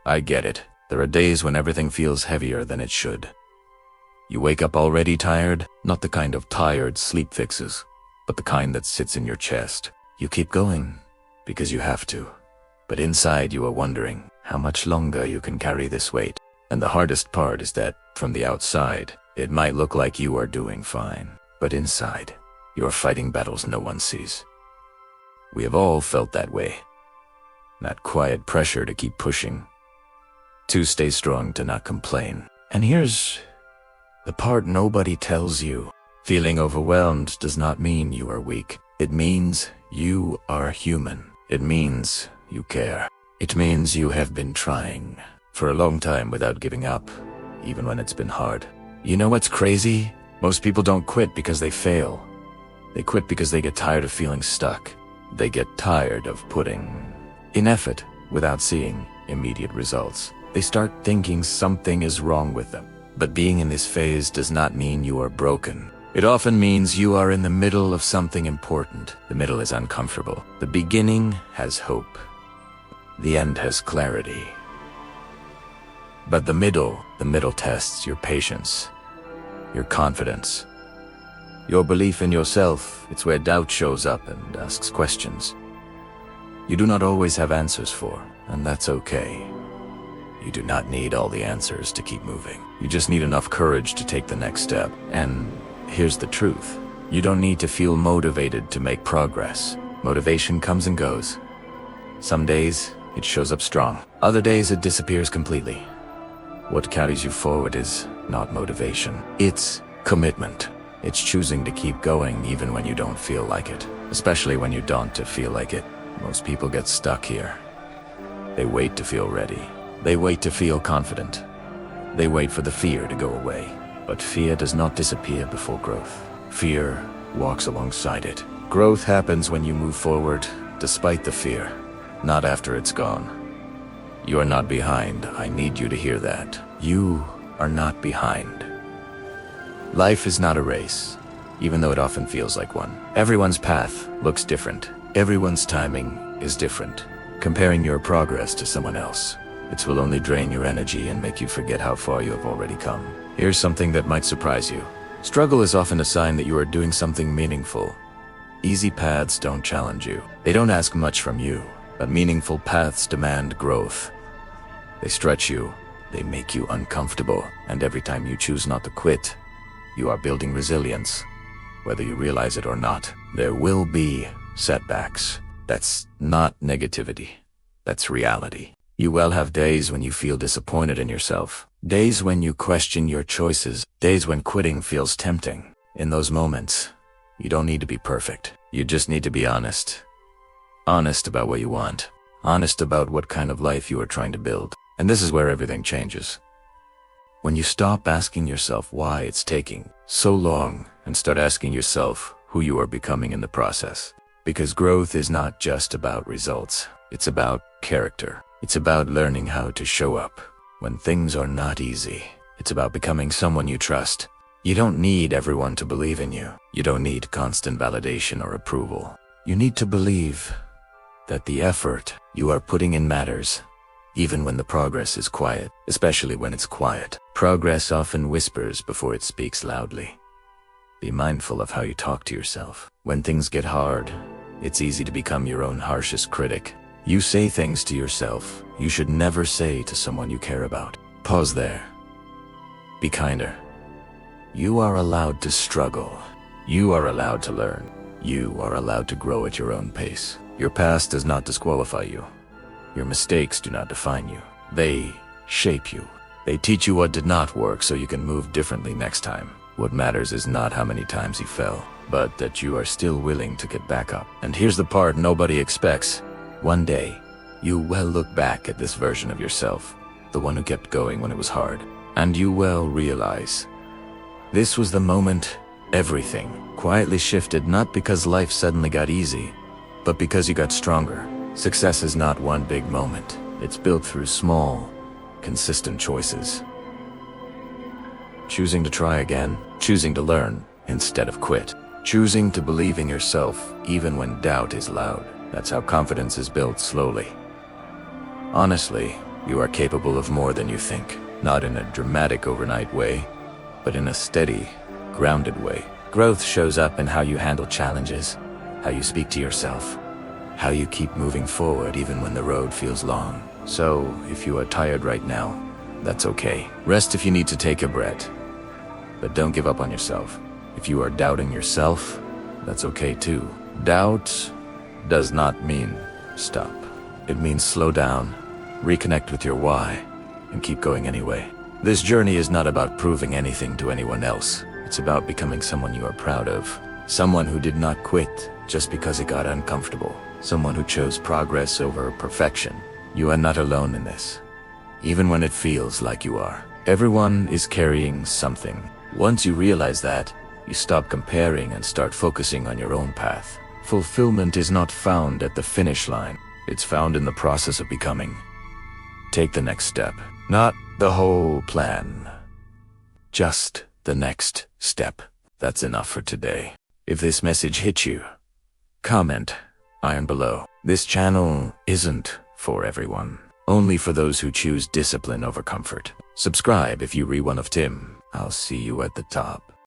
I get it. There are days when everything feels heavier than it should. You wake up already tired, not the kind of tired sleep fixes, but the kind that sits in your chest. You keep going because you have to, but inside you are wondering how much longer you can carry this weight. And the hardest part is that from the outside, it might look like you are doing fine, but inside, you are fighting battles no one sees. We have all felt that way. That quiet pressure to keep pushing, to stay strong, to not complain. And here's the part nobody tells you. Feeling overwhelmed does not mean you are weak. It means you are human. It means you care. It means you have been trying for a long time without giving up, even when it's been hard. You know what's crazy? Most people don't quit because they fail. They quit because they get tired of feeling stuck. They get tired of putting in effort without seeing immediate results. They start thinking something is wrong with them. But being in this phase does not mean you are broken. It often means you are in the middle of something important. The middle is uncomfortable. The beginning has hope. The end has clarity. But the middle tests your patience, your confidence, your belief in yourself. It's where doubt shows up and asks questions you do not always have answers for, and that's okay. You do not need all the answers to keep moving. You just need enough courage to take the next step. And here's the truth. You don't need to feel motivated to make progress. Motivation comes and goes. Some days, it shows up strong. Other days, it disappears completely. What carries you forward is not motivation. It's commitment. It's choosing to keep going even when you don't feel like it. Especially when you don't feel like it. Most people get stuck here. They wait to feel ready. They wait to feel confident. They wait for the fear to go away. But fear does not disappear before growth. Fear walks alongside it. Growth happens when you move forward despite the fear, not after it's gone. You are not behind. I need you to hear that. You are not behind. Life is not a race, even though it often feels like one. Everyone's path looks different. Everyone's timing is different. Comparing your progress to someone else, it will only drain your energy and make you forget how far you have already come. Here's something that might surprise you. Struggle is often a sign that you are doing something meaningful. Easy paths don't challenge you. They don't ask much from you, but meaningful paths demand growth. They stretch you, they make you uncomfortable, and every time you choose not to quit, you are building resilience, whether you realize it or not. There will be setbacks. That's not negativity. That's reality. You will have days when you feel disappointed in yourself. Days when you question your choices. Days when quitting feels tempting. In those moments, you don't need to be perfect. You just need to be honest. Honest about what you want. Honest about what kind of life you are trying to build. And this is where everything changes. When you stop asking yourself why it's taking so long and start asking yourself who you are becoming in the process. Because growth is not just about results. It's about character. It's about learning how to show up when things are not easy. It's about becoming someone you trust. You don't need everyone to believe in you. You don't need constant validation or approval. You need to believe that the effort you are putting in matters, even when the progress is quiet, especially when it's quiet. Progress often whispers before it speaks loudly. Be mindful of how you talk to yourself. When things get hard, it's easy to become your own harshest critic. You say things to yourself you should never say to someone you care about. Pause there. Be kinder. You are allowed to struggle. You are allowed to learn. You are allowed to grow at your own pace. Your past does not disqualify you. Your mistakes do not define you. They shape you. They teach you what did not work so you can move differently next time. What matters is not how many times you fell, but that you are still willing to get back up. And here's the part nobody expects. One day, you will look back at this version of yourself, the one who kept going when it was hard, and you will realize this was the moment everything quietly shifted, not because life suddenly got easy, but because you got stronger. Success is not one big moment. It's built through small, consistent choices. Choosing to try again, choosing to learn instead of quit, choosing to believe in yourself even when doubt is loud. That's how confidence is built slowly. Honestly, You are capable of more than you think, not in a dramatic overnight way, but in a steady, grounded way. Growth shows up in how you handle challenges, how you speak to yourself, how you keep moving forward even when the road feels long. So, if you are tired right now, that's okay. Rest if you need to take a breath, but don't give up on yourself. If you are doubting yourself, that's okay too. Doubt does not mean stop. It means slow down, reconnect with your why, and keep going anyway. This journey is not about proving anything to anyone else. It's about becoming someone you are proud of. Someone who did not quit just because it got uncomfortable. Someone who chose progress over perfection. You are not alone in this, even when it feels like you are. Everyone is carrying something. Once you realize that, you stop comparing and start focusing on your own path. Fulfillment is not found at the finish line. It's found in the process of becoming. Take the next step. Not the whole plan. Just the next step. That's enough for today. If this message hit you, comment iron below. This channel isn't for everyone. Only for those who choose discipline over comfort. Subscribe if you re one of Tim. I'll see you at the top.